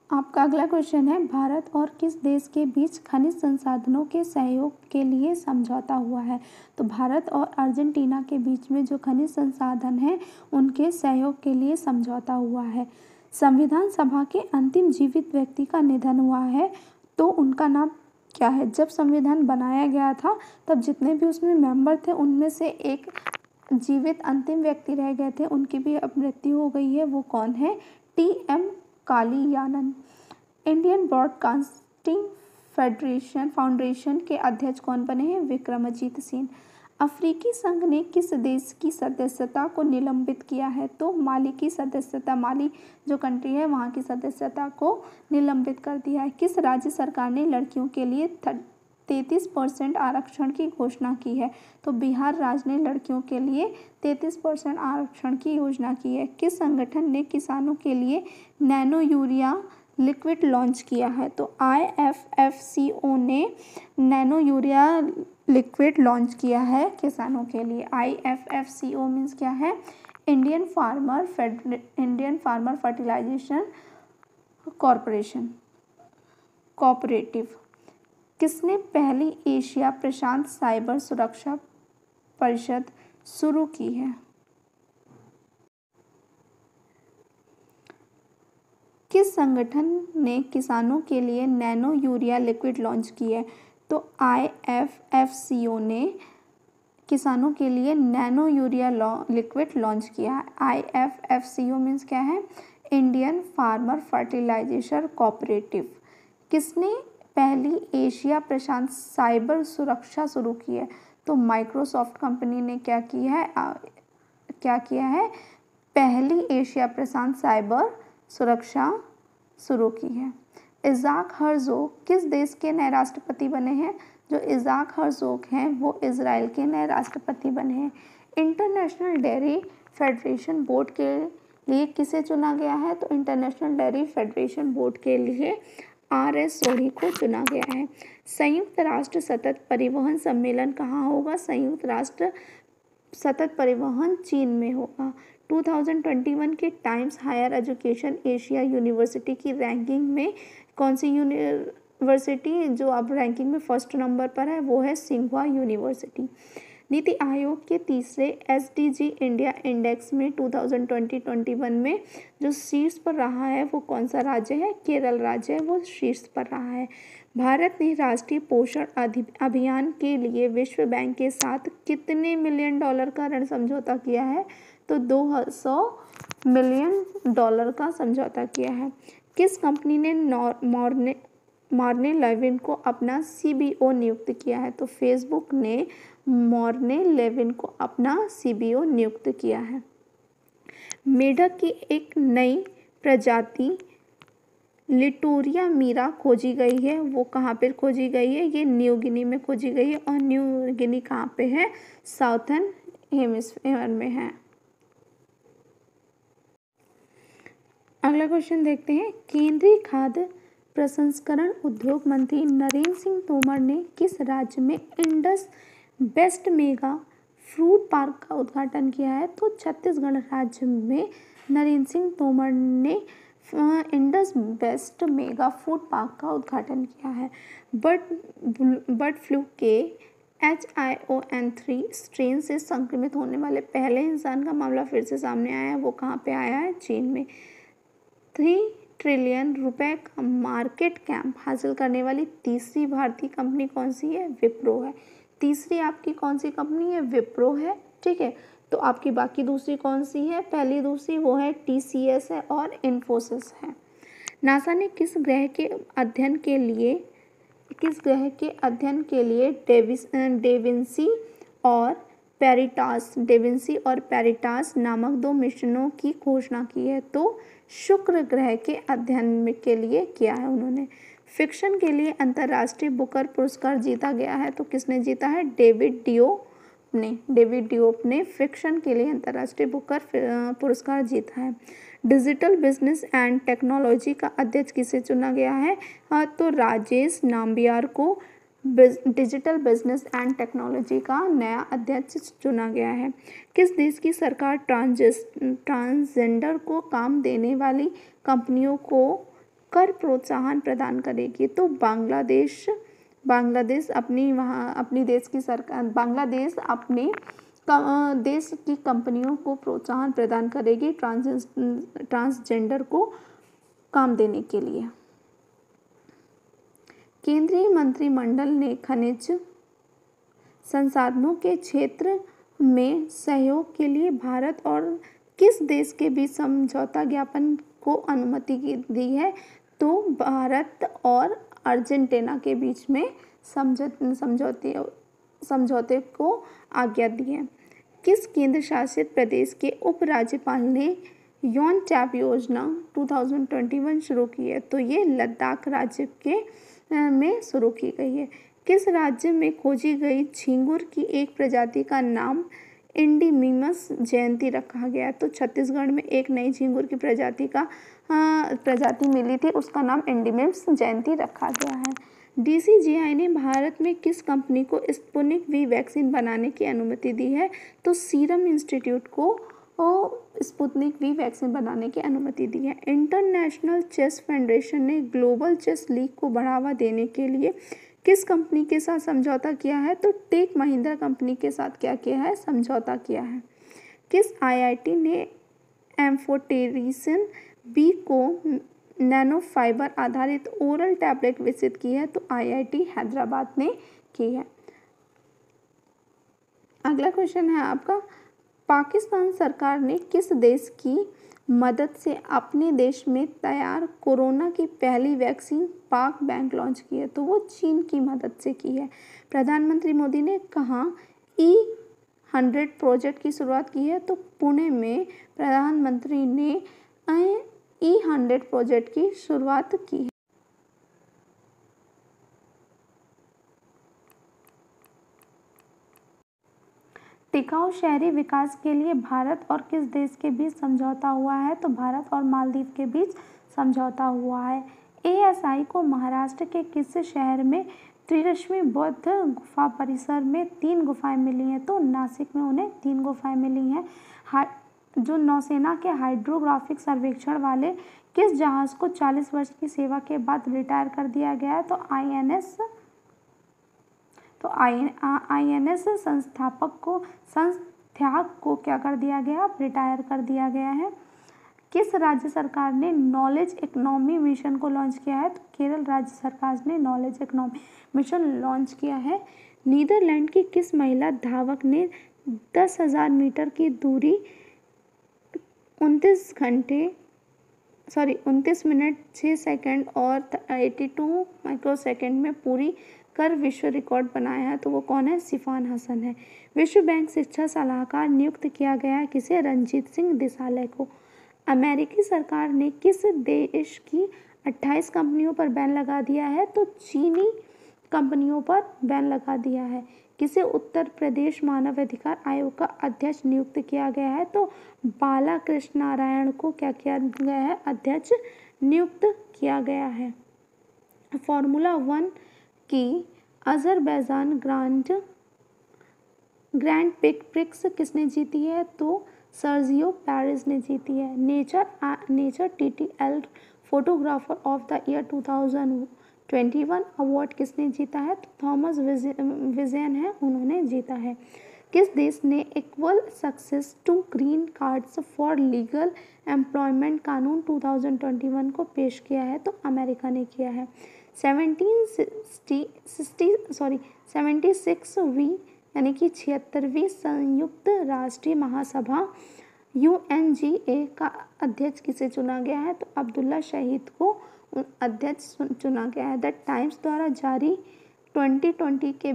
आपका अगला क्वेश्चन है, भारत और किस देश के बीच खनिज संसाधनों के सहयोग के लिए समझौता हुआ है? तो भारत और अर्जेंटीना के बीच में जो खनिज संसाधन हैं उनके सहयोग के लिए समझौता हुआ है। संविधान सभा के अंतिम जीवित व्यक्ति का निधन हुआ है, तो उनका नाम क्या है? जब संविधान बनाया गया था तब जितने भी उसमें मेंबर थे उनमें से एक जीवित अंतिम व्यक्ति रह गए थे, उनकी भी अब मृत्यु हो गई है। वो कौन है? T M. Kaliannan. Indian Broadcasting Federation Foundation के अध्यक्ष कौन बने हैं? विक्रमजीत सिंह। अफ्रीकी संघ ने किस देश की सदस्यता को निलंबित किया है? तो माली की सदस्यता, माली जो कंट्री है वहाँ की सदस्यता को निलंबित कर दिया है। किस राज्य सरकार ने लड़कियों के लिए 33% आरक्षण की घोषणा की है? तो बिहार राज्य ने लड़कियों के लिए 33% आरक्षण की योजना की है। किस संगठन ने किसानों के लिए नैनो यूरिया लिक्विड लॉन्च किया है? तो IFFCO ने नैनो यूरिया लिक्विड लॉन्च किया है किसानों के लिए। IFFCO मीन्स क्या है? Indian farmer fertilization cooperative. किसने पहली एशिया प्रशांत साइबर सुरक्षा परिषद शुरू की है? किस संगठन ने किसानों के लिए नैनो यूरिया लिक्विड लॉन्च की है? तो IFFCO ने किसानों के लिए नैनो यूरिया लिक्विड लॉन्च किया है। IFFCO मीन्स क्या है? Indian farmer fertilization cooperative. किसने पहली एशिया प्रशांत साइबर सुरक्षा शुरू की है? तो माइक्रोसॉफ्ट कंपनी ने क्या किया है? पहली एशिया प्रशांत साइबर सुरक्षा शुरू की है। इज़ाक हर्जोग किस देश के नए राष्ट्रपति बने हैं? जो इज़ाक हर्जोग हैं वो इजराइल के नए राष्ट्रपति बने हैं। इंटरनेशनल डेयरी फेडरेशन बोर्ड के लिए किसे चुना गया है? तो इंटरनेशनल डेयरी फेडरेशन बोर्ड के लिए RS सोढ़ी को चुना गया है। संयुक्त राष्ट्र सतत परिवहन सम्मेलन कहाँ होगा? संयुक्त राष्ट्र सतत परिवहन चीन में होगा। 2021 के Times Higher Education Asia University की रैंकिंग में कौन सी यूनिवर्सिटी जो अब रैंकिंग में फर्स्ट नंबर पर है? वो है सिंघुआ यूनिवर्सिटी। नीति आयोग के तीसरे SDG इंडिया इंडेक्स में 2020-21 में जो शीर्ष पर रहा है वो कौन सा राज्य है? केरल राज्य है, वो शीर्ष पर रहा है। भारत ने राष्ट्रीय पोषण अभियान के लिए विश्व बैंक के साथ कितने मिलियन डॉलर का ऋण समझौता किया है? तो $200 मिलियन का समझौता किया है। किस कंपनी ने मॉर्ने लेविन को अपना CBO नियुक्त किया है? तो फेसबुक ने मॉर्ने लेविन को अपना CBO नियुक्त किया है। मेढक की एक नई प्रजाति लिटोरिया मीरा खोजी गई है, वो कहाँ पर खोजी गई है? ये न्यू गिनी में खोजी गई है। और न्यू गिनी कहाँ पे है? साउथर्न हेमिस्फीयर में है। अगला क्वेश्चन देखते हैं, केंद्रीय खाद्य प्रसंस्करण उद्योग मंत्री नरेंद्र सिंह तोमर ने किस राज्य में Indus best mega fruit park का उद्घाटन किया है? तो छत्तीसगढ़ राज्य में नरेंद्र सिंह तोमर ने Indus best mega food park का उद्घाटन किया है। बर्ड फ्लू के H1N1 स्ट्रेन से संक्रमित होने वाले पहले इंसान का मामला फिर से सामने आया है, वो कहाँ पे आया है? चीन में। 3 ट्रिलियन रुपए का मार्केट कैप हासिल करने वाली तीसरी भारतीय कंपनी कौन सी है? विप्रो है। तीसरी आपकी कौन सी कंपनी है? विप्रो है, ठीक है। तो आपकी बाकी दूसरी कौन सी है? पहली दूसरी वो है TCS है और इन्फोसिस है। नासा ने किस ग्रह के अध्ययन के लिए डेविंसी और पेरिटास नामक 2 मिशनों की घोषणा की है? तो शुक्र ग्रह के अध्ययन के लिए किया है उन्होंने। फिक्शन के लिए अंतर्राष्ट्रीय बुकर पुरस्कार जीता गया है, तो किसने जीता है? डेविड डिओप ने फिक्शन के लिए अंतर्राष्ट्रीय बुकर पुरस्कार जीता है। डिजिटल बिजनेस एंड टेक्नोलॉजी का अध्यक्ष किसे चुना गया है? तो राजेश नाम्बियार को डिजिटल बिजनेस एंड टेक्नोलॉजी का नया अध्यक्ष चुना गया है। किस देश की सरकार ट्रांसजेंडर को काम देने वाली कंपनियों को कर प्रोत्साहन प्रदान करेगी? तो बांग्लादेश अपनी देश की सरकार, बांग्लादेश अपने देश की कंपनियों को प्रोत्साहन प्रदान करेगी ट्रांसजेंडर को काम देने के लिए। केंद्रीय मंत्रिमंडल ने खनिज संसाधनों के क्षेत्र में सहयोग के लिए भारत और किस देश के बीच समझौता ज्ञापन को अनुमति दी है? तो भारत और अर्जेंटीना के बीच में समझौते को आज्ञा दी है। किस केंद्र शासित प्रदेश के उपराज्यपाल ने यौन टैप योजना 2021 शुरू की है? तो ये लद्दाख राज्य में शुरू की गई है। किस राज्य में खोजी गई झींगुर की एक प्रजाति का नाम एंडीमिमस जयंती रखा गया है? तो छत्तीसगढ़ में एक नई झींगुर की प्रजाति मिली थी, उसका नाम एंडीमिमस जयंती रखा गया है। डीसीजीआई ने भारत में किस कंपनी को स्पुतनिक वी वैक्सीन बनाने की अनुमति दी है? तो सीरम इंस्टीट्यूट को स्पुतनिक वी वैक्सीन बनाने की अनुमति दी है। इंटरनेशनल चेस फेडरेशन ने ग्लोबल चेस लीग को बढ़ावा देने के लिए किस कंपनी के साथ समझौता किया है? तो टेक महिंद्रा कंपनी के साथ क्या किया है? समझौता किया है। किस आईआईटी ने एम्फोटेरिसिन बी को नैनो फाइबर आधारित ओरल टैबलेट विकसित की है? तो आईआईटी हैदराबाद ने की है। अगला क्वेश्चन है आपका, पाकिस्तान सरकार ने किस देश की मदद से अपने देश में तैयार कोरोना की पहली वैक्सीन पाक बैंक लॉन्च की है? तो वो चीन की मदद से की है। प्रधानमंत्री मोदी ने कहाँ E100 प्रोजेक्ट की शुरुआत की है? तो पुणे में प्रधानमंत्री ने E100 प्रोजेक्ट की शुरुआत की है। टिकाऊ शहरी विकास के लिए भारत और किस देश के बीच समझौता हुआ है? तो भारत और मालदीव के बीच समझौता हुआ है। एएसआई को महाराष्ट्र के किस शहर में त्रिरश्मि बौद्ध गुफा परिसर में 3 गुफाएं मिली हैं? तो नासिक में उन्हें 3 गुफाएं मिली हैं। जो नौसेना के हाइड्रोग्राफिक सर्वेक्षण वाले किस जहाज को 40 वर्ष की सेवा के बाद रिटायर कर दिया गया है? तो आईएनएस संस्थापक को क्या कर दिया गया? रिटायर कर दिया गया है। किस राज्य सरकार ने नॉलेज इकोनॉमी मिशन को लॉन्च किया है? तो केरल राज्य सरकार ने नॉलेज इकोनॉमी मिशन लॉन्च किया है। नीदरलैंड की किस महिला धावक ने 10,000 मीटर की दूरी 29 मिनट 6 सेकंड और 82 माइक्रोसेकंड में पूरी कर विश्व रिकॉर्ड बनाया है? तो वो कौन है? सिफान हसन है। विश्व बैंक शिक्षा सलाहकार नियुक्त किया गया है किसे? रणजीत सिंह देसालय को। अमेरिकी सरकार ने किस देश की 28 कंपनियों पर बैन लगा दिया है? तो चीनी कंपनियों पर बैन लगा दिया है। किसे उत्तर प्रदेश मानव अधिकार आयोग का अध्यक्ष नियुक्त किया गया है? तो बालाकृष्ण नारायण को क्या किया गया है? अध्यक्ष नियुक्त किया गया है। फॉर्मूला 1 की अजरबैजान ग्रैंड प्रिक्स किसने जीती है? तो सर्जियो पेरेज ने जीती है। Nature TTL photographer of the year 2021 award किसने जीता है? तो थॉमस विजयन है, उन्होंने जीता है। किस देश ने equal success to green cards for legal employment कानून 2021 को पेश किया है? तो अमेरिका ने किया है। 76वीं यानी कि 76वीं संयुक्त राष्ट्रीय महासभा UNGA का अध्यक्ष किसे चुना गया है? तो अब्दुल्ला शहीद को अध्यक्ष चुना गया है। द टाइम्स द्वारा जारी 2020 के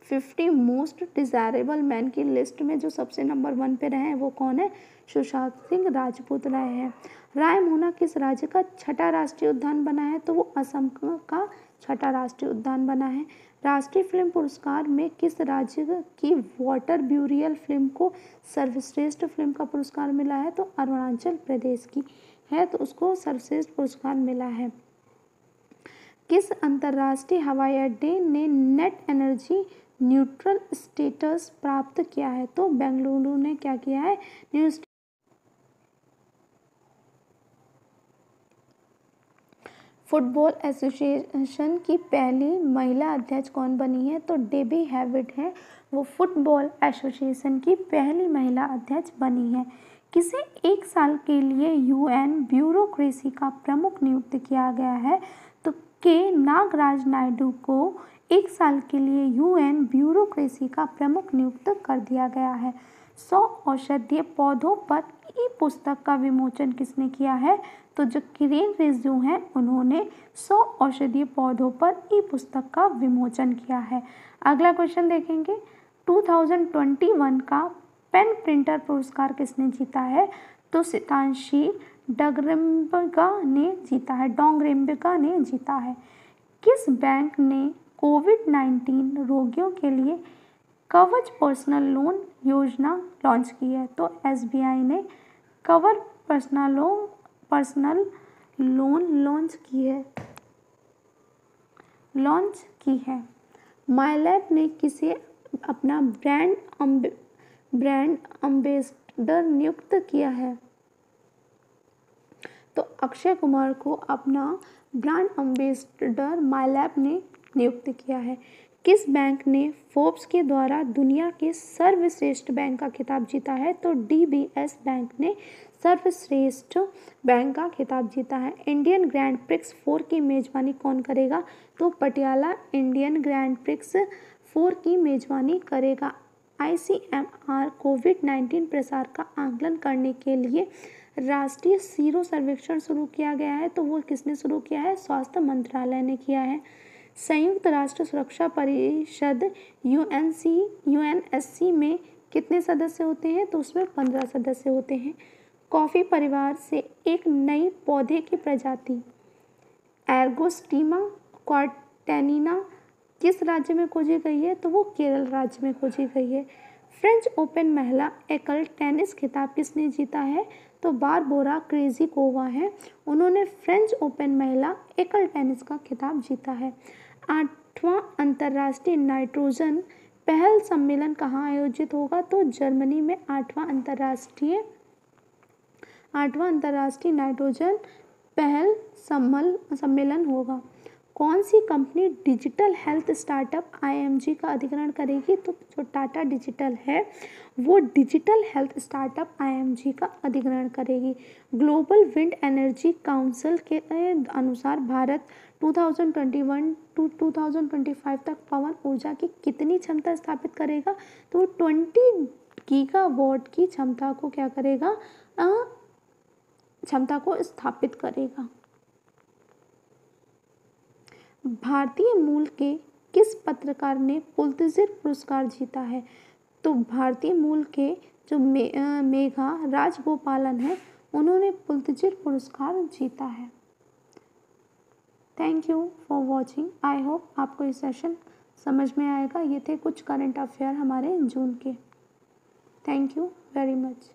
50 मोस्ट डिजायरेबल मैन की लिस्ट में जो सबसे नंबर 1 पे रहे हैं वो कौन है? सुशांत सिंह राजपूत रहे हैं। रायमोना किस राज्य का 6ठा राष्ट्रीय उद्यान बना है? तो वो असम का 6ठा राष्ट्रीय उद्यान बना है। राष्ट्रीय फिल्म पुरस्कार में किस राज्य की वाटर ब्यूरियल फिल्म को सर्वश्रेष्ठ फिल्म का पुरस्कार मिला है? तो अरुणाचल प्रदेश की है, तो उसको सर्वश्रेष्ठ पुरस्कार मिला है। किस अंतर्राष्ट्रीय हवाई अड्डे ने नेट एनर्जी न्यूट्रल स्टेटस प्राप्त किया है? तो बेंगलुरु ने क्या किया है? फुटबॉल एसोसिएशन की पहली महिला अध्यक्ष कौन बनी है? तो डेबी हैविट है, वो फुटबॉल एसोसिएशन की पहली महिला अध्यक्ष बनी है। किसे 1 साल के लिए यूएन ब्यूरोक्रेसी का प्रमुख नियुक्त किया गया है? तो के नागराज नायडू को 1 साल के लिए यूएन ब्यूरोक्रेसी का प्रमुख नियुक्त कर दिया गया है। 100 औषधीय पौधों पर ई पुस्तक का विमोचन किसने किया है? तो जो किरेन रिजिजू हैं उन्होंने 100 औषधीय पौधों पर ई पुस्तक का विमोचन किया है। अगला क्वेश्चन देखेंगे, 2021 का पेन प्रिंटर पुरस्कार किसने जीता है? तो सितांशी डोंगरेम्बिका ने जीता है। किस बैंक ने कोविड-19 रोगियों के लिए कवच पर्सनल लोन योजना लॉन्च की है? तो एसबीआई ने कवच पर्सनल लोन लॉन्च की है। माईलैब ने किसे अपना ब्रांड एम्बेसडर नियुक्त किया है? तो अक्षय कुमार को अपना ब्रांड एम्बेसडर माईलैब ने नियुक्त किया है। किस बैंक ने फोर्ब्स के द्वारा दुनिया के सर्वश्रेष्ठ बैंक का खिताब जीता है? तो डीबीएस बैंक ने सर्वश्रेष्ठ बैंक का खिताब जीता है। इंडियन ग्रैंड प्रिक्स 4 की मेजबानी कौन करेगा? तो पटियाला इंडियन ग्रैंड प्रिक्स 4 की मेजबानी करेगा। आईसीएमआर कोविड-19 प्रसार का आकलन करने के लिए राष्ट्रीय सीरो सर्वेक्षण शुरू किया गया है। तो वो किसने शुरू किया है? स्वास्थ्य मंत्रालय ने किया है। संयुक्त राष्ट्र सुरक्षा परिषद यूएनएससी में कितने सदस्य होते हैं? तो उसमें 15 सदस्य होते हैं। कॉफी परिवार से एक नई पौधे की प्रजाति एर्गोस्टिमा क्वार्टेनिना किस राज्य में खोजी गई है? तो वो केरल राज्य में खोजी गई है। फ्रेंच ओपन महिला एकल टेनिस खिताब किसने जीता है? तो बारबोरा क्रेजिकोवा है, उन्होंने फ्रेंच ओपन महिला एकल टेनिस का खिताब जीता है। 8वां अंतर्राष्ट्रीय नाइट्रोजन पहल सम्मेलन कहाँ आयोजित होगा? तो जर्मनी में 8वां अंतर्राष्ट्रीय नाइट्रोजन पहल सम्मेलन होगा। कौन सी company digital health startup IMG का अधिग्रहण करेगी? तो जो टाटा डिजिटल है वो डिजिटल हेल्थ स्टार्टअप आईएमजी का अधिग्रहण करेगी। ग्लोबल विंड एनर्जी काउंसिल के अनुसार भारत 2021 to 2025 तक पवन ऊर्जा की कितनी क्षमता स्थापित करेगा? तो 20 गीगावाट की क्षमता को क्या करेगा? क्षमता को स्थापित करेगा। भारतीय मूल के किस पत्रकार ने पुलित्जर पुरस्कार जीता है? तो भारतीय मूल के जो मेघा राजगोपालन है उन्होंने पुलित्जर पुरस्कार जीता है। Thank you for watching. I hope आपको ये सेशन समझ में आएगा। ये थे कुछ करंट अफेयर हमारे जून के। Thank you very much.